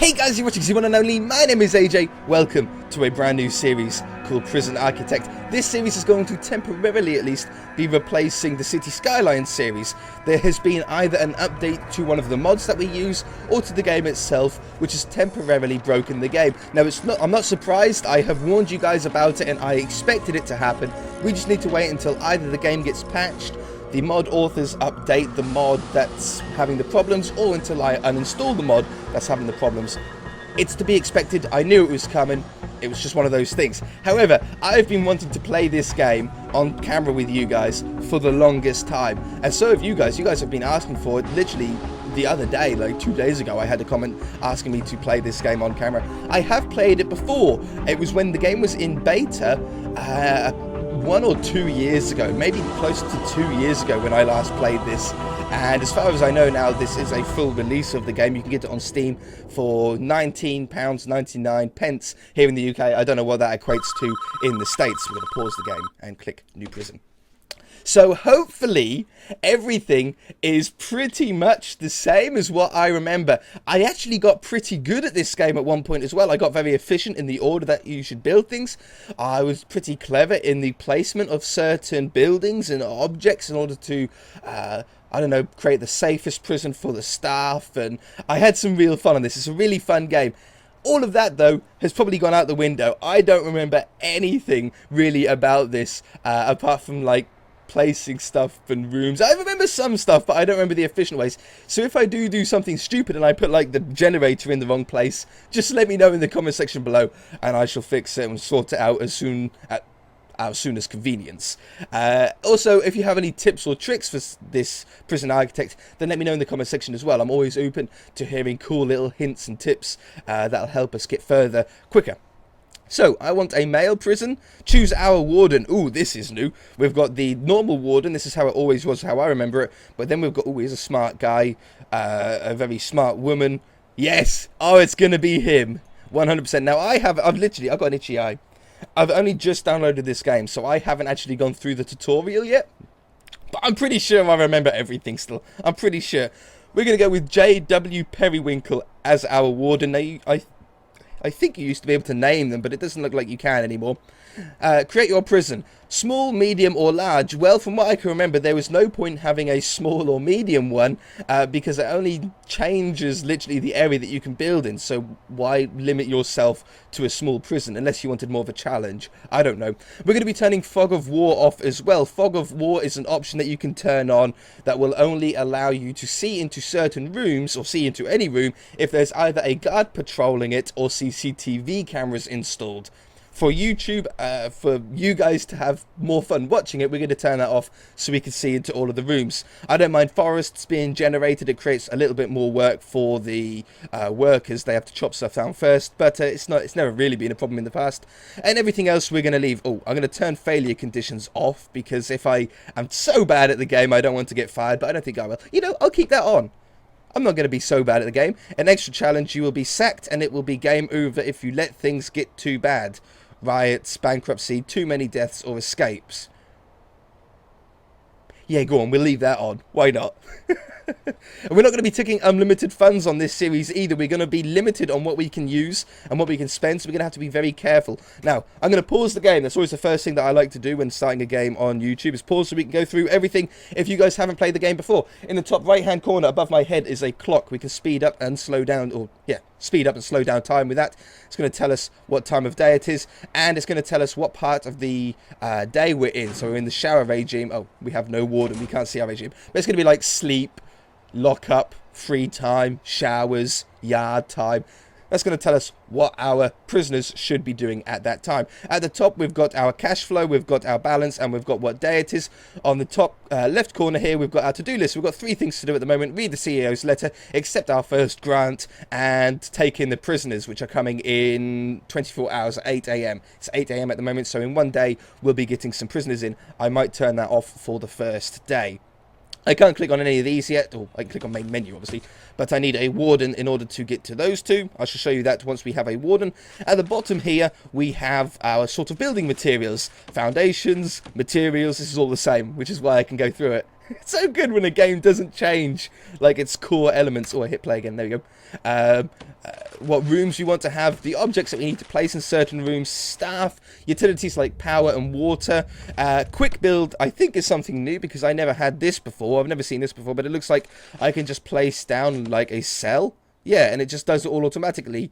Hey guys, you're watching the one and only. My name is AJ. Welcome to a brand new series called Prison Architect. This series is going to temporarily, at least, be replacing the City Skylines series. There has been either an update to one of the mods that we use, or to the game itself, which has temporarily broken the game. Now, I'm not surprised. I have warned you guys about it, and I expected it to happen. We just need to wait until either the game gets patched, the mod authors update the mod that's having the problems, or until I uninstall the mod that's having the problems. It's to be expected. I knew it was coming. It was just one of those things. However, I've been wanting to play this game on camera with you guys for the longest time. And so have you guys. You guys have been asking for it. Literally the other day, like 2 days ago, I had a comment asking me to play this game on camera. I have played it before. It was when the game was in beta, 1 or 2 years ago, maybe close to 2 years ago when I last played this. And as far as I know now, this is a full release of the game. You can get it on Steam for £19.99 here in the UK. I don't know what that equates to in the States. We're going to pause the game and click New Prison. So hopefully everything is pretty much the same as what I remember. I actually got pretty good at this game at one point as well. I got very efficient in the order that you should build things. I was pretty clever in the placement of certain buildings and objects in order to, I don't know, create the safest prison for the staff. And I had some real fun on this. It's a really fun game. All of that, though, has probably gone out the window. I don't remember anything really about this, apart from, like, placing stuff and rooms. I remember some stuff, but I don't remember the efficient ways. So if I do something stupid and I put like the generator in the wrong place, just let me know in the comment section below, and I shall fix it and sort it out as soon as convenience. Also, if you have any tips or tricks for this Prison Architect, then let me know in the comment section as well. I'm always open to hearing cool little hints and tips that'll help us get further quicker. So, I want a male prison. Choose our warden. Ooh, this is new. We've got the normal warden. This is how it always was, how I remember it. But then we've got, ooh, he's a smart guy. A very smart woman. Yes! Oh, it's going to be him. 100%. Now, I've got an itchy eye. I've only just downloaded this game, so I haven't actually gone through the tutorial yet. But I'm pretty sure I remember everything still. I'm pretty sure. We're going to go with J.W. Periwinkle as our warden. Now, I think you used to be able to name them, but it doesn't look like you can anymore. Create your prison. Small, medium, or large? Well, from what I can remember, there was no point having a small or medium one, because it only changes literally the area that you can build in. So why limit yourself to a small prison, unless you wanted more of a challenge? I don't know. We're going to be turning Fog of War off as well. Fog of War is an option that you can turn on that will only allow you to see into certain rooms, or see into any room, if there's either a guard patrolling it or CCTV cameras installed. For YouTube, for you guys to have more fun watching it, we're going to turn that off so we can see into all of the rooms. I don't mind forests being generated. It creates a little bit more work for the workers. They have to chop stuff down first, but it's never really been a problem in the past. And everything else we're going to leave. Oh, I'm going to turn failure conditions off, because if I am so bad at the game, I don't want to get fired, but I don't think I will. You know, I'll keep that on. I'm not going to be so bad at the game. An extra challenge, you will be sacked, and it will be game over if you let things get too bad. Riots, bankruptcy, too many deaths, or escapes. Yeah, go on, we'll leave that on. Why not? And we're not going to be taking unlimited funds on this series either. We're going to be limited on what we can use and what we can spend, so we're going to have to be very careful. Now, I'm going to pause the game. That's always the first thing that I like to do when starting a game on YouTube, is pause so we can go through everything if you guys haven't played the game before. In the top right-hand corner above my head is a clock. We can speed up and slow down, or yeah, speed up and slow down time with that. It's going to tell us what time of day it is, and it's going to tell us what part of the day we're in. So we're in the shower regime. Oh, we have no warden. We can't see our regime. But it's going to be like sleep, lock up, free time, showers, yard time. That's going to tell us what our prisoners should be doing at that time. At the top, we've got our cash flow, we've got our balance, and we've got what day it is. On the top left corner here, we've got our to-do list. We've got 3 things to do at the moment. Read the CEO's letter, accept our first grant, and take in the prisoners, which are coming in 24 hours at 8 AM. It's 8 AM at the moment, so in one day, we'll be getting some prisoners in. I might turn that off for the first day. I can't click on any of these yet, or I can click on main menu obviously, but I need a warden in order to get to those two. I shall show you that once we have a warden. At the bottom here, we have our sort of building materials. Foundations, materials, this is all the same, which is why I can go through it. It's so good when a game doesn't change, like, its core elements. Oh, I hit play again, there we go. what rooms we want to have, the objects that we need to place in certain rooms, staff, utilities like power and water. Quick build, I think, is something new because I never had this before. I've never seen this before, but it looks like I can just place down like a cell. Yeah, and it just does it all automatically.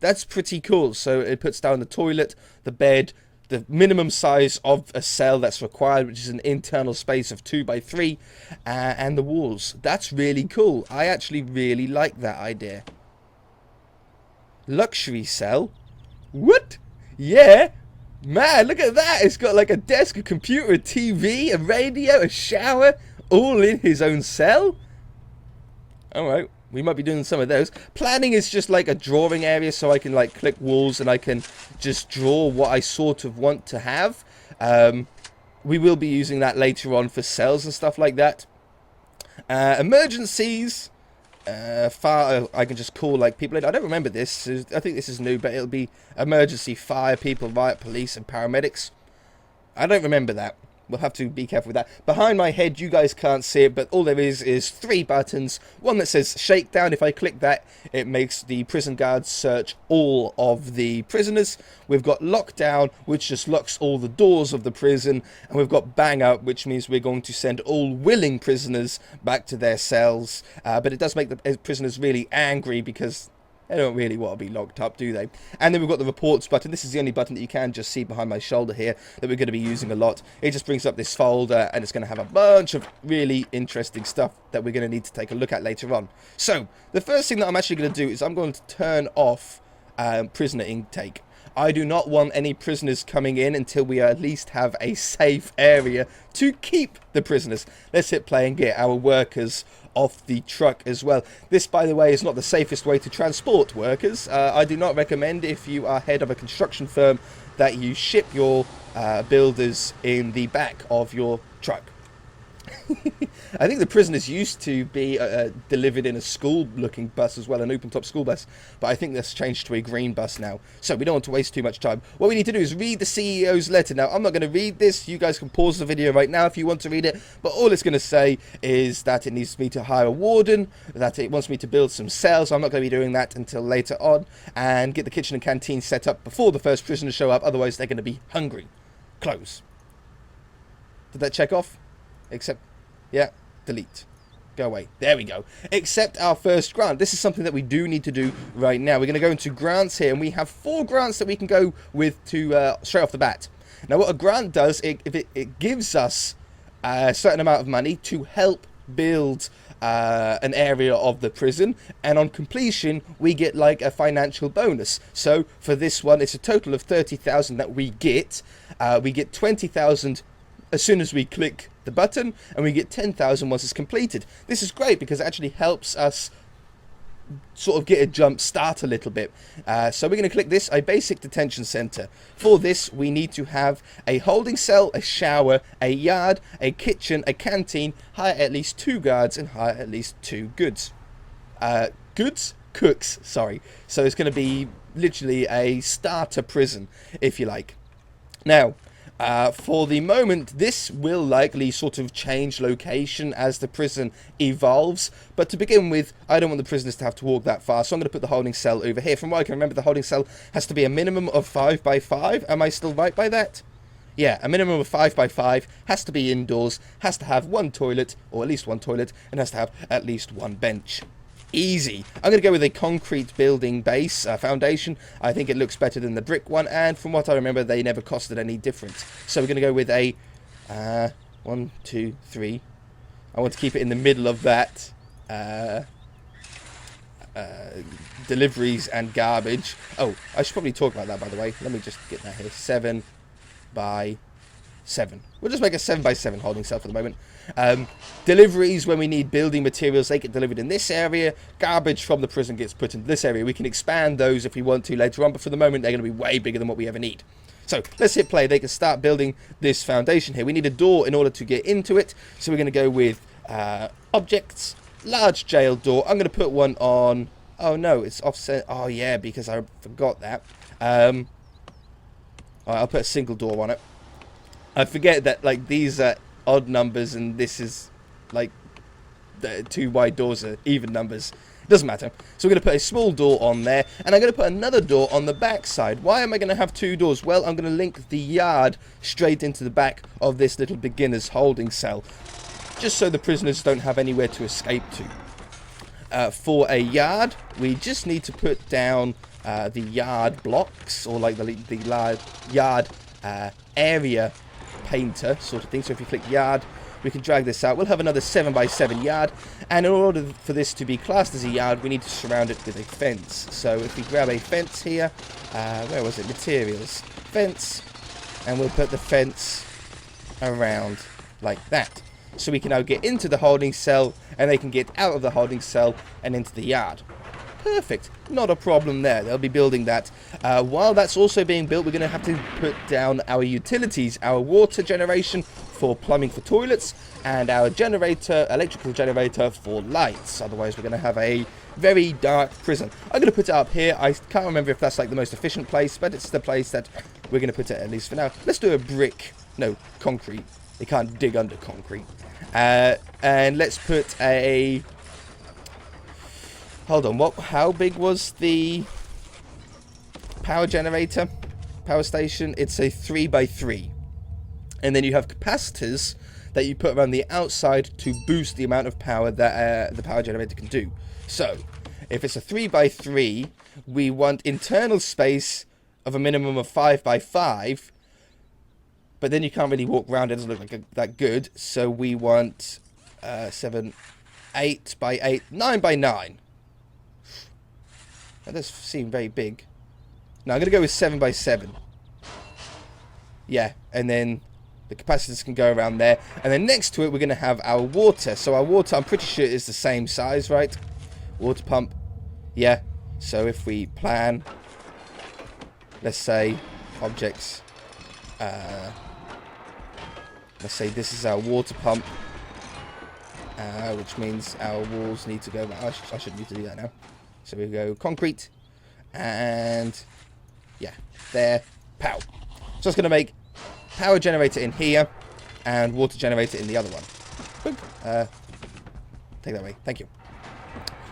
That's pretty cool. So it puts down the toilet, the bed, the minimum size of a cell that's required, which is an internal space of 2 by 3, and the walls. That's really cool. I actually really like that idea. Luxury cell? What? Yeah. Man, look at that. It's got like a desk, a computer, a TV, a radio, a shower, all in his own cell. Alright. We might be doing some of those. Planning is just like a drawing area, so I can like click walls and I can just draw what I sort of want to have. We will be using that later on for cells and stuff like that. Emergencies. I can just call like people in. I don't remember this. I think this is new, but it'll be emergency, fire, people, riot, police, and paramedics. I don't remember that. We'll have to be careful with that. Behind my head, you guys can't see it, but all there is 3 buttons. One that says shakedown. If I click that, it makes the prison guards search all of the prisoners. We've got lockdown, which just locks all the doors of the prison. And we've got bang out, which means we're going to send all willing prisoners back to their cells. But it does make the prisoners really angry because they don't really want to be locked up, do they? And then we've got the reports button. This is the only button that you can just see behind my shoulder here that we're going to be using a lot. It just brings up this folder, and it's going to have a bunch of really interesting stuff that we're going to need to take a look at later on. So, the first thing that I'm actually going to do is I'm going to turn off prisoner intake. I do not want any prisoners coming in until we at least have a safe area to keep the prisoners. Let's hit play and get our workers off the truck as well. This, by the way, is not the safest way to transport workers. I do not recommend, if you are head of a construction firm, that you ship your builders in the back of your truck. I think the prisoners used to be delivered in a school-looking bus as well, an open-top school bus, but I think that's changed to a green bus now, so we don't want to waste too much time. What we need to do is read the CEO's letter. Now, I'm not going to read this. You guys can pause the video right now if you want to read it, but all it's going to say is that it needs me to hire a warden, that it wants me to build some cells. I'm not going to be doing that until later on, and get the kitchen and canteen set up before the first prisoners show up, otherwise they're going to be hungry. Close. Did that check off? Except, yeah, delete. Go away. There we go. Accept our first grant. This is something that we do need to do right now. We're going to go into grants here, and we have 4 grants that we can go with to straight off the bat. Now, what a grant does, it gives us a certain amount of money to help build an area of the prison, and on completion we get like a financial bonus. So for this one, it's a total of 30,000 that we get. We get 20,000 as soon as we click the button, and we get 10,000 once it's completed. This is great because it actually helps us sort of get a jump start a little bit. So we're going to click this, a basic detention center. For this, we need to have a holding cell, a shower, a yard, a kitchen, a canteen, hire at least 2 guards, and hire at least 2 goods. Cooks, sorry. So it's going to be literally a starter prison, if you like. Now, for the moment, this will likely sort of change location as the prison evolves. But to begin with, I don't want the prisoners to have to walk that far, so I'm going to put the holding cell over here. From what I can remember, the holding cell has to be a minimum of 5 by 5. Am I still right by that? Yeah, a minimum of 5 by 5, has to be indoors, has to have 1 toilet, or at least 1 toilet, and has to have at least 1 bench. Easy. I'm going to go with a concrete building base foundation. I think it looks better than the brick one, and from what I remember, they never costed any difference. So we're going to go with a 1, 2, 3. I want to keep it in the middle of that. Deliveries and garbage. Oh, I should probably talk about that, by the way. Let me just get that here. 7 by 7. We'll just make a 7 by 7 holding cell for the moment. Deliveries, when we need building materials, they get delivered in this area. Garbage from the prison gets put into this area. We can expand those if we want to later on, but for the moment they're going to be way bigger than what we ever need. So let's hit play. They can start building this foundation here. We need a door in order to get into it, so we're going to go with objects, large jail door. I'm going to put one on. Oh no, it's offset. Oh yeah, because I forgot that. Alright, I'll put a single door on it. I forget that like these are odd numbers and this is like the 2 wide doors are even numbers. Doesn't matter. So we're going to put a small door on there, and I'm going to put another door on the back side. Why am I going to have 2 doors? Well, I'm going to link the yard straight into the back of this little beginner's holding cell, just so the prisoners don't have anywhere to escape to. For a yard, we just need to put down the yard blocks, or like the yard area painter sort of thing. So if you click yard, we can drag this out. We'll have another 7x7 yard, and in order for this to be classed as a yard, we need to surround it with a fence. So if we grab a fence here, where was it? Materials, fence, and we'll put the fence around like that. So we can now get into the holding cell, and they can get out of the holding cell and into the yard. Perfect. Not a problem there. They'll be building that. While that's also being built, we're going to have to put down our utilities, our water generation for plumbing for toilets, and our generator, electrical generator for lights. Otherwise, we're going to have a very dark prison. I'm going to put it up here. I can't remember if that's like the most efficient place, but it's the place that we're going to put it at least for now. Let's do a brick. No, concrete. They can't dig under concrete. And let's put a... Hold on, how big was the power generator? Power station? It's a 3x3. And then you have capacitors that you put around the outside to boost the amount of power that the power generator can do. So, if it's a 3x3, we want internal space of a minimum of 5x5. But then you can't really walk around, it doesn't look like that good. So we want 8x8, 9x9. That does seem very big. Now I'm going to go with 7x7. Yeah, and then the capacitors can go around there. And then next to it, we're going to have our water. So our water, I'm pretty sure, is the same size, right? Water pump. Yeah. So if we plan, let's say, objects. Let's say this is our water pump. Which means our walls need to go... I shouldn't need to do that now. So we go concrete. And... yeah, there. Pow. So it's going to make power generator in here and water generator in the other one. Boop. Take that away. Thank you.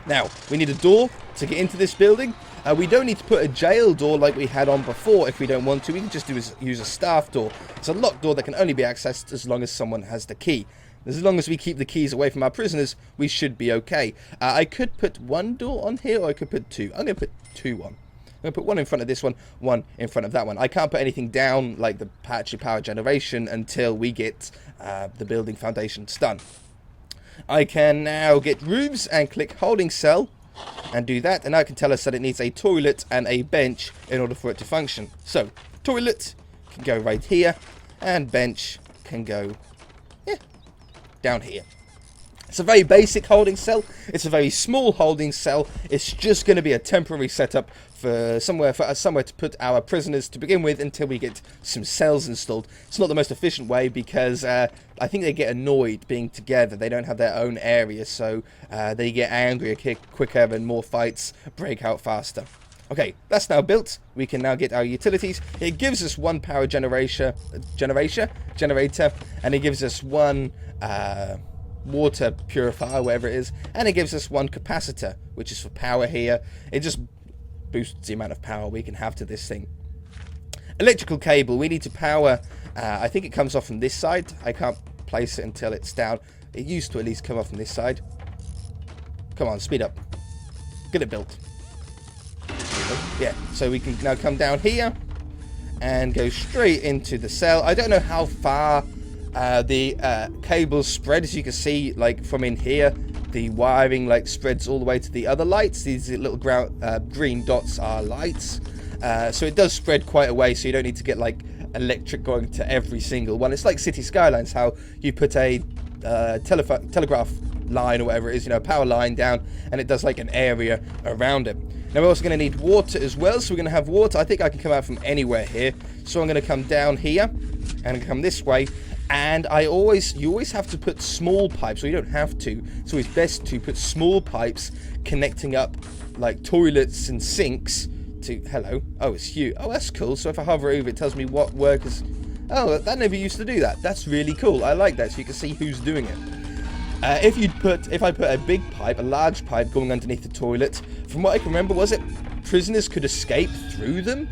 Now, we need a door to get into this building. We don't need to put a jail door like we had on before if we don't want to. We can just use a staff door. It's a locked door that can only be accessed as long as someone has the key. As long as we keep the keys away from our prisoners, we should be okay. I could put 1 door on here, or I could put 2. I'm going to put 2 on. I'm going to put 1 in front of this one, 1 in front of that one. I can't put anything down, like the patchy power generation, until we get the building foundations done. I can now get roofs and click holding cell and do that, and now it can tell us that it needs a toilet and a bench in order for it to function. So, toilet can go right here, and bench can go down here. It's a very basic holding cell. It's a very small holding cell. It's just going to be a temporary setup for somewhere to put our prisoners to begin with until we get some cells installed. It's not the most efficient way because I think they get annoyed being together. They don't have their own area, so they get angrier quicker and more fights break out faster. Okay, that's now built. We can now get our utilities. It gives us 1 power generator, and it gives us 1 water purifier, whatever it is, and it gives us 1 capacitor, which is for power here. It just boosts the amount of power we can have to this thing. Electrical cable, we need to power, I think it comes off from this side. I can't place it until it's down. It used to at least come off from this side. Come on, speed up. Get it built. Yeah, so we can now come down here and go straight into the cell. I don't know how far the cables spread. As you can see, like from in here, the wiring like spreads all the way to the other lights. These little green dots are lights, so it does spread quite a way, so you don't need to get like electric going to every single one. It's like City Skylines, how you put a telegraph line or whatever it is, power line down, and it does like an area around it. Now we're also going to need water as well, so we're going to have water. I think I can come out from anywhere here, so I'm going to come down here and come this way. And you always have to put small pipes, or you don't have to. It's always best to put small pipes connecting up like toilets and sinks to... Hello. Oh, it's you. Oh, that's cool. So if I hover over, it tells me what workers... Oh, that never used to do that. That's really cool. I like that, so you can see who's doing it. If I put a big pipe, a large pipe going underneath the toilet, from what I can remember, was it prisoners could escape through them?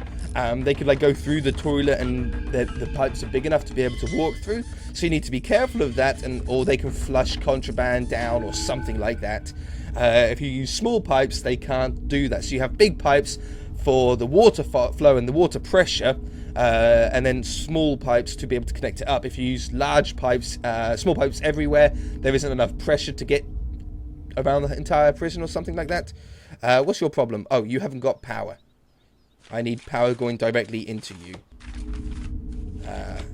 They could like go through the toilet, and the pipes are big enough to be able to walk through. So you need to be careful of that, or they can flush contraband down or something like that. If you use small pipes, they can't do that. So you have big pipes for the water flow and the water pressure, and then small pipes to be able to connect it up. If you use large pipes, small pipes everywhere, there isn't enough pressure to get around the entire prison or something like that. What's your problem? Oh, you haven't got power. I need power going directly into you.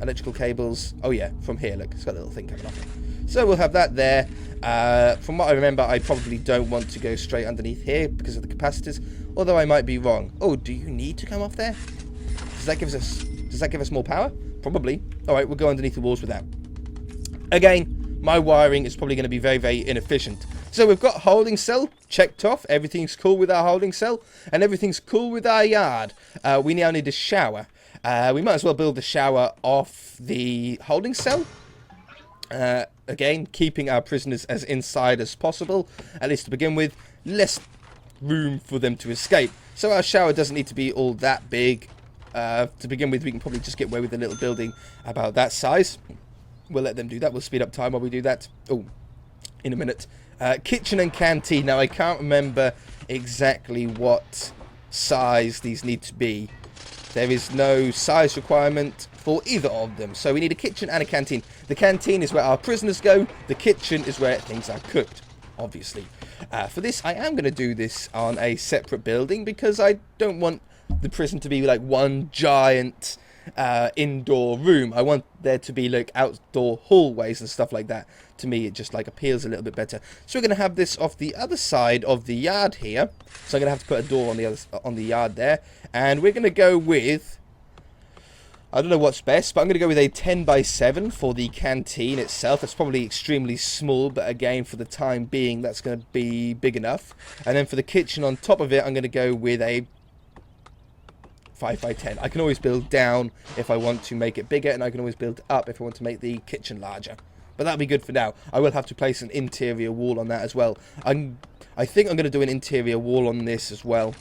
Electrical cables. Oh yeah, from here, look, it's got a little thing coming off it. So we'll have that there. From what I remember, I probably don't want to go straight underneath here because of the capacitors, although I might be wrong. Oh, do you need to come off there? Does that give us more power? Probably. Alright, we'll go underneath the walls with that. Again, my wiring is probably going to be very, very inefficient. So we've got holding cell checked off. Everything's cool with our holding cell, and everything's cool with our yard. We now need a shower. We might as well build the shower off the holding cell. Again, keeping our prisoners as inside as possible, at least to begin with. Less room for them to escape. So our shower doesn't need to be all that big. To begin with, we can probably just get away with a little building about that size. We'll let them do that. We'll speed up time while we do that. Oh, in a minute. Kitchen and canteen. Now, I can't remember exactly what size these need to be. There is no size requirement for either of them. So we need a kitchen and a canteen. The canteen is where our prisoners go. The kitchen is where things are cooked, obviously. For this, I am going to do this on a separate building because I don't want the prison to be like one giant indoor room. I want there to be like outdoor hallways and stuff like that. To me, it just like appeals a little bit better. So we're going to have this off the other side of the yard here. So I'm going to have to put a door on the yard there, and we're going to go with, I don't know what's best, but I'm going to go with a 10x7 for the canteen itself. It's probably extremely small, but again, for the time being, that's going to be big enough. And then for the kitchen on top of it, I'm going to go with a 5x10. I can always build down if I want to make it bigger, and I can always build up if I want to make the kitchen larger. But that'll be good for now. I will have to place an interior wall on that as well. I think I'm going to do an interior wall on this as well.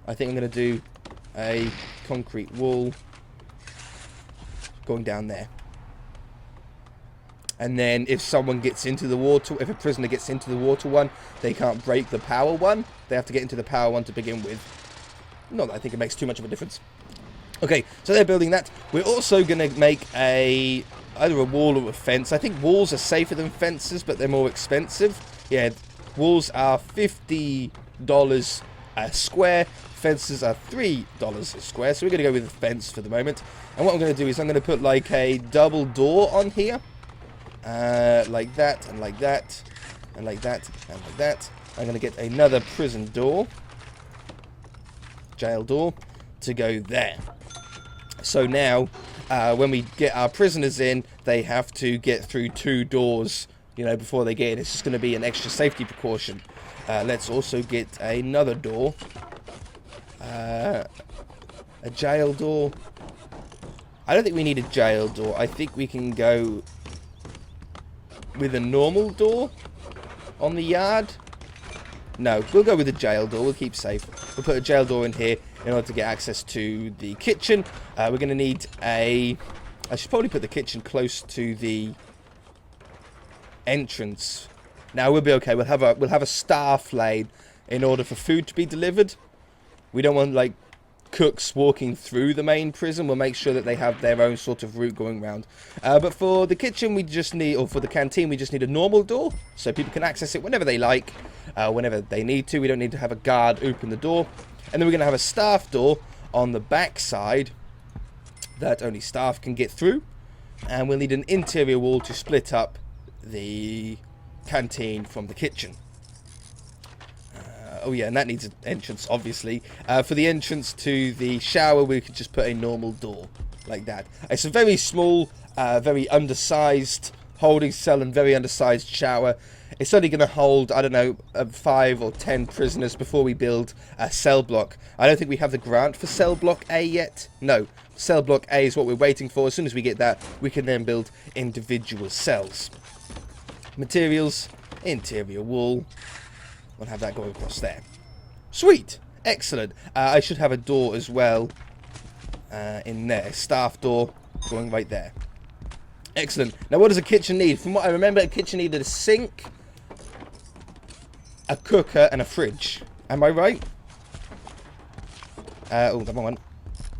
I think I'm going to do a concrete wall going down there. And then if someone gets into the water, if a prisoner gets into the water one, they can't break the power one. They have to get into the power one to begin with. Not that I think it makes too much of a difference. Okay, so they're building that. We're also going to make either a wall or a fence. I think walls are safer than fences, but they're more expensive. Yeah, walls are $50 a square. Fences are $3 a square. So we're going to go with a fence for the moment. And what I'm going to do is I'm going to put like a double door on here. Like that, and like that, and like that, and like that. I'm going to get another prison door. Jail door to go there. So now when we get our prisoners in, they have to get through 2 doors, you know, before they get in. It's just going to be an extra safety precaution. Let's also get another door, a jail door. I don't think we need a jail door. I think we can go with a normal door on the yard. No, we'll go with a jail door. We'll keep safe. We'll put a jail door in here in order to get access to the kitchen. We're going to need a... I should probably put the kitchen close to the entrance. Now we'll be okay. We'll have a staff lane in order for food to be delivered. We don't want like cooks walking through the main prison. We'll make sure that they have their own sort of route going around. But for the kitchen, we just need, or for the canteen, we just need a normal door so people can access it whenever they like, whenever they need to. We don't need to have a guard open the door. And then we're going to have a staff door on the back side that only staff can get through. And we'll need an interior wall to split up the canteen from the kitchen. Oh yeah, and that needs an entrance, obviously. For the entrance to the shower, we could just put a normal door, like that. It's a very small, very undersized holding cell and very undersized shower. It's only going to hold, I don't know, 5 or 10 prisoners before we build a cell block. I don't think we have the grant for cell block A yet. No, cell block A is what we're waiting for. As soon as we get that, we can then build individual cells. Materials. interior wall. We'll have that going across there. Sweet. Excellent. I should have a door as well in there. Staff door going right there. Excellent. Now, what does a kitchen need? From what I remember, a kitchen needed a sink, a cooker, and a fridge. Am I right? Oh, that one.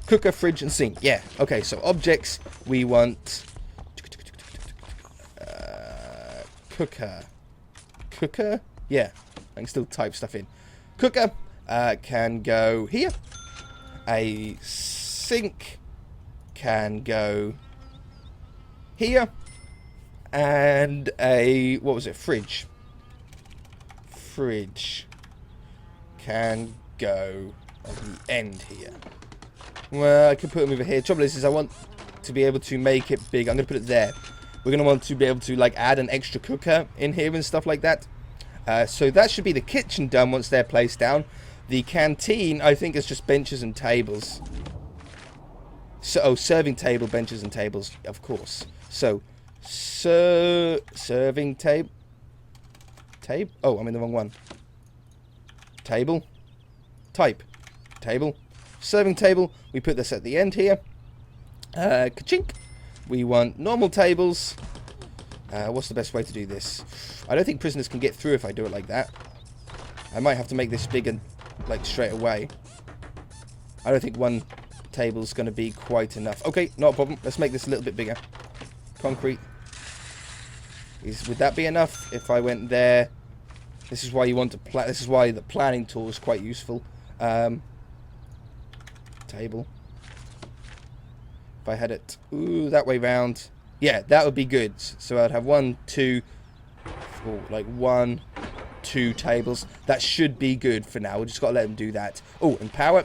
Cooker, fridge, and sink. Yeah. Okay, so objects, we want... cooker. Cooker? Yeah. I can still type stuff in. Cooker can go here. A sink can go here. And a... what was it? Fridge. Fridge can go on the end here. Well, I could put them over here. Trouble is I want to be able to make it big. I'm going to put it there. We're going to want to be able to, like, add an extra cooker in here and stuff like that. So that should be the kitchen done once they're placed down. The canteen, I think, is just benches and tables. So, oh, serving table, benches and tables, of course. So, serving table. Oh, I'm in the wrong one. Table. Type. Table. Serving table. We put this at the end here. Ka-chink. We want normal tables. What's the best way to do this? I don't think prisoners can get through if I do it like that. I might have to make this bigger, like, straight away. I don't think one table's going to be quite enough. Okay, not a problem. Let's make this a little bit bigger. Concrete. Would that be enough if I went there? This is why you want to plan. This is why the planning tool is quite useful. Table. If I had it, that way round. Yeah, that would be good. So I'd have 1, 2, 4, like 1, 2 tables. That should be good for now. We just got to let them do that. Oh, and power.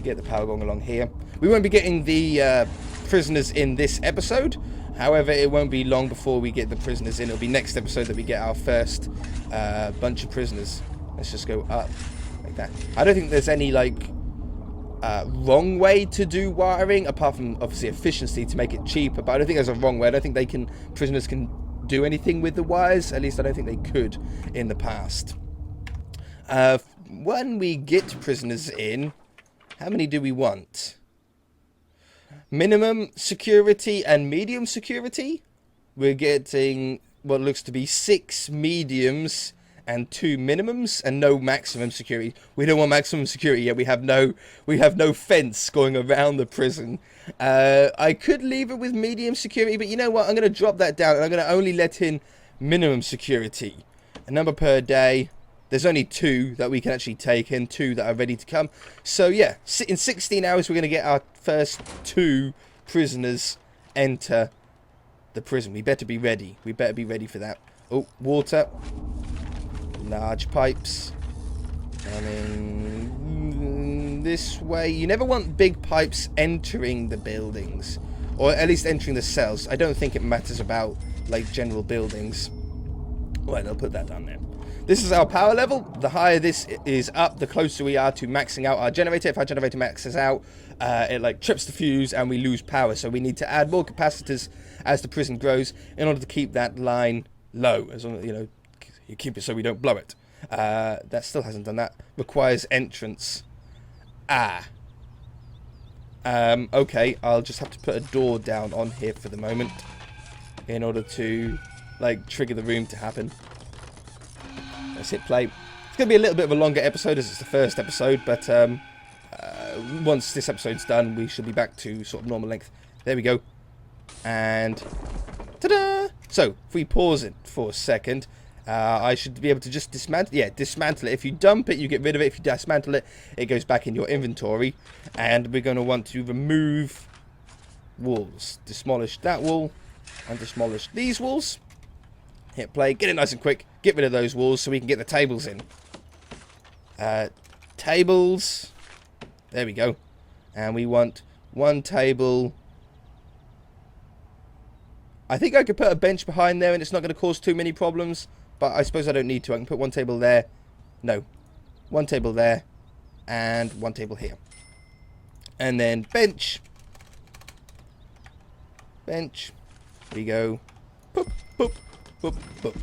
Get the power going along here. We won't be getting the prisoners in this episode. However, it won't be long before we get the prisoners in. It'll be next episode that we get our first bunch of prisoners. Let's just go up like that. I don't think there's any, like, wrong way to do wiring, apart from, obviously, efficiency to make it cheaper. But I don't think there's a wrong way. I don't think prisoners can do anything with the wires. At least I don't think they could in the past. When we get prisoners in, how many do we want? Minimum security and medium security. We're getting what looks to be 6 mediums and 2 minimums, and no maximum security. We don't want maximum security yet. We have no fence going around the prison. I could leave it with medium security, but you know what? I'm going to drop that down, and I'm going to only let in minimum security. A number per day. There's only 2 that we can actually take in, 2 that are ready to come. So yeah, in 16 hours we're going to get our first 2 prisoners enter the prison. We better be ready. We better be ready for that. Oh, water. Large pipes. Coming this way. You never want big pipes entering the buildings. Or at least entering the cells. I don't think it matters about, like, general buildings. Right, I'll put that down there. This is our power level. The higher this is up, the closer we are to maxing out our generator. If our generator maxes out, it like trips the fuse and we lose power. So we need to add more capacitors as the prison grows in order to keep that line low. As long as, you know, you keep it so we don't blow it. That still hasn't done that. Requires entrance. Okay, I'll just have to put a door down on here for the moment in order to, like, trigger the room to happen. Let's hit play. It's going to be a little bit of a longer episode as it's the first episode, but once this episode's done, we should be back to sort of normal length. There we go. And ta-da! So, if we pause it for a second, I should be able to just dismantle. Yeah, dismantle it. If you dump it, you get rid of it. If you dismantle it, it goes back in your inventory. And we're going to want to remove walls. Demolish that wall and demolish these walls. Hit play, get it nice and quick, get rid of those walls so we can get the tables in. Tables, there we go. And we want 1 table. I think I could put a bench behind there and it's not going to cause too many problems, but I suppose I don't need to. I can put 1 table there. No, 1 table there and 1 table here. And then bench. Bench. There we go. Poop, poop. boop, boop.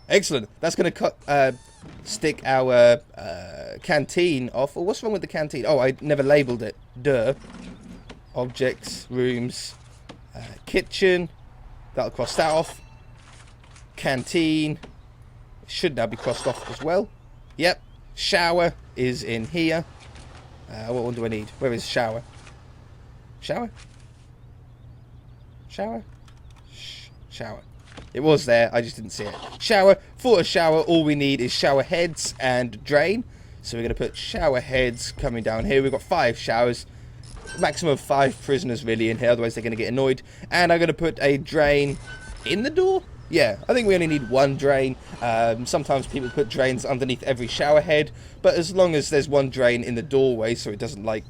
Excellent. That's going to stick our canteen off. Oh, what's wrong with the canteen? Oh, I never labelled it. Duh. Objects, rooms, kitchen. That'll cross that off. Canteen. Should now be crossed off as well. Yep. Shower is in here. What one do I need? Where is shower? Shower? Shower? Shower. It was there, I just didn't see it. Shower. For a shower, all we need is shower heads and drain. So we're going to put shower heads coming down here. We've got 5 showers. Maximum of 5 prisoners really in here, otherwise they're going to get annoyed. And I'm going to put a drain in the door. Yeah, I think we only need 1 drain. Sometimes people put drains underneath every shower head. But as long as there's 1 drain in the doorway so it doesn't like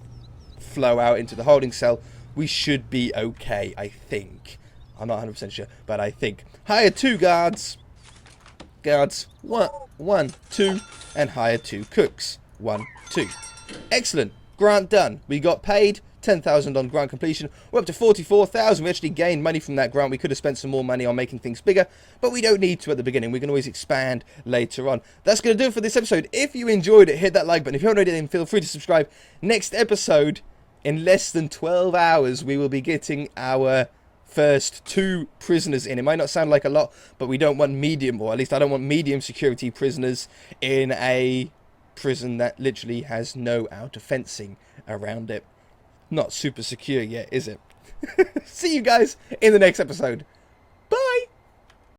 flow out into the holding cell, we should be okay, I think. I'm not 100% sure, but I think. Hire 2 guards. Guards, 1, 2, and hire 2 cooks. 1, 2. Excellent. Grant done. We got paid 10,000 on grant completion. We're up to 44,000. We actually gained money from that grant. We could have spent some more money on making things bigger, but we don't need to at the beginning. We can always expand later on. That's going to do it for this episode. If you enjoyed it, hit that like button. If you haven't already, then feel free to subscribe. Next episode, in less than 12 hours, we will be getting our first 2 prisoners in. It might not sound like a lot, but we don't want medium, or at least I don't want medium security prisoners in a prison that literally has no outer fencing around it. Not super secure yet, is it? See you guys in the next episode.